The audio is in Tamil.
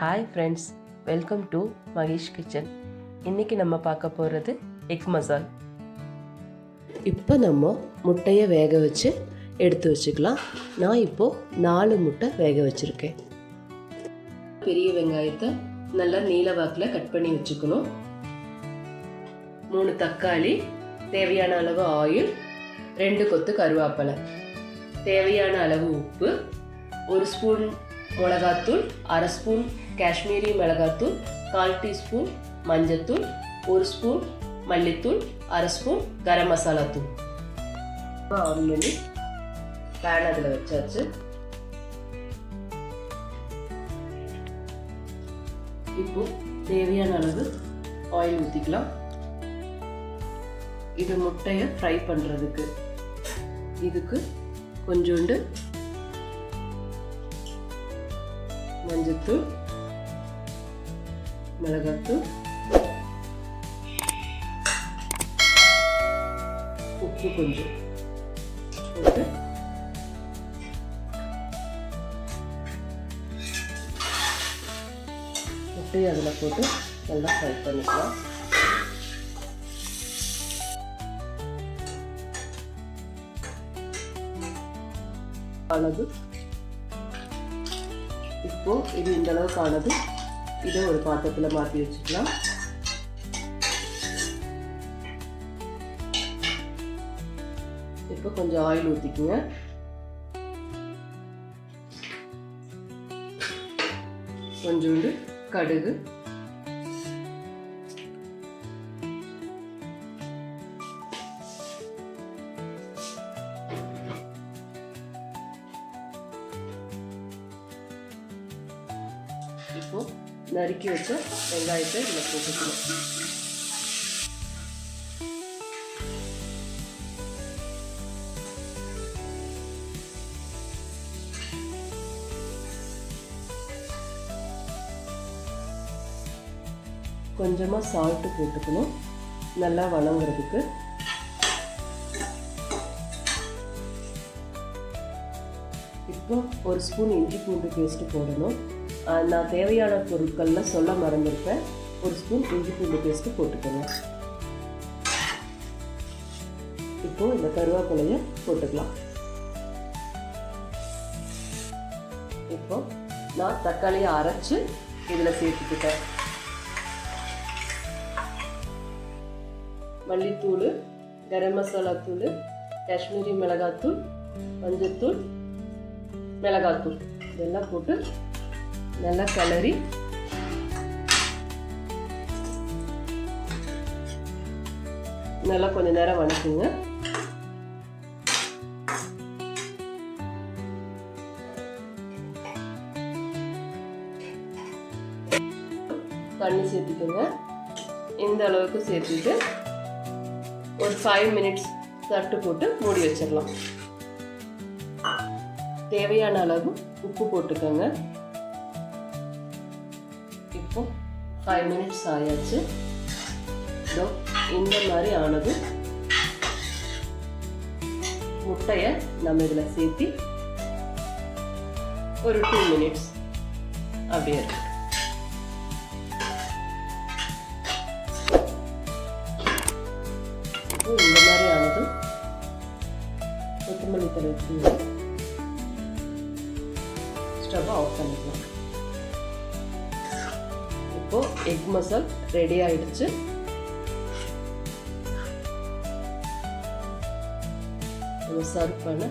Hi friends, welcome to Mahesh kitchen. இன்றைக்கி நம்ம பார்க்க போகிறது எக் மசால். இப்போ நம்ம முட்டையை வேக வச்சு எடுத்து வச்சுக்கலாம். நான் இப்போது 4 முட்டை வேக வச்சுருக்கேன். பெரிய வெங்காயத்தை நல்லா நீல வாக்கில் கட் பண்ணி வச்சுக்கணும். 3 தக்காளி, தேவையான அளவு ஆயில், 2 கொத்து கருவேப்பிலை, தேவையான அளவு உப்பு, 1 ஸ்பூன் மிளகாத்தூள், 1/2 ஸ்பூன் காஷ்மீரி மிளகாத்தூள், 1/4 டீஸ்பூன் மஞ்சத்தூள், 1 ஸ்பூன் மல்லித்தூள், 1/2 ஸ்பூன் கரம் மசாலா தூள். ஆன் பண்ணி பேன் அதில் வச்சாச்சு. இப்போ தேவையான அளவு ஆயில் ஊற்றிக்கலாம். இது முட்டையை ஃப்ரை பண்ணுறதுக்கு. இதுக்கு கொஞ்சோண்டு மஞ்சத்தூள், மிளகாத்தூள், உப்பு கொஞ்சம் போட்டு முட்டையை அதில் போட்டு நல்லா ஃப்ரை பண்ணிக்கலாம். அளவு இப்போ இது இந்த அளவுக்கு ஆனது. இதை ஒரு பாத்திரத்தில் மாற்றி வச்சுக்கலாம். இப்போ கொஞ்சம் ஆயில் ஊற்றிக்குங்க. கொஞ்சோண்டு கடுகு, இப்போ நறுக்கி வச்ச வெங்காயத்தை இதில் போட்டுக்கணும். கொஞ்சமாக சால்ட்டு போட்டுக்கணும் நல்லா வணங்குறதுக்கு. இப்போ 1 ஸ்பூன் இஞ்சி பூண்டு பேஸ்ட்டு போடணும். நான் தேவையான பொருட்கள்லாம் சொல்ல மறந்துருப்பேன். 1 ஸ்பூன் இஞ்சி பூண்டு பேஸ்ட்டு போட்டுக்கோங்க. இப்போ இந்த கருவேப்பிலையை போட்டுக்கலாம். இப்போ நான் தக்காளியை அரைச்சு இதில் சேர்த்துக்கிட்டேன். மல்லித்தூள், கரம் மசாலா தூள், காஷ்மீரி மிளகாத்தூள், மஞ்சத்தூள், மிளகாத்தூள் இதெல்லாம் போட்டு நல்லா கிளறி நல்லா கொஞ்ச நேரம் வணக்குங்க. தண்ணி சேர்த்துக்கோங்க. இந்த அளவுக்கு சேர்த்துட்டு ஒரு 5 மினிட்ஸ் தட்டு போட்டு மூடி வச்சிடலாம். தேவையான அளவு உப்பு போட்டுக்கோங்க. இப்போ 5 மினிட்ஸ் ஆயாச்சு. இந்த மாதிரி ஆனது. முட்டையை நம்ம இதில் சேர்த்தி ஒரு 2 மினிட்ஸ் அப்படியே இருக்கு. இந்த மாதிரி ஆனது. கொத்தமல்லி தழை வச்சு ஸ்டவ்வை ஆஃப் பண்ணிக்கலாம். இப்போ எக் மசால் ரெடி ஆயிடுச்சு. நம்ம சர்வ் பண்ண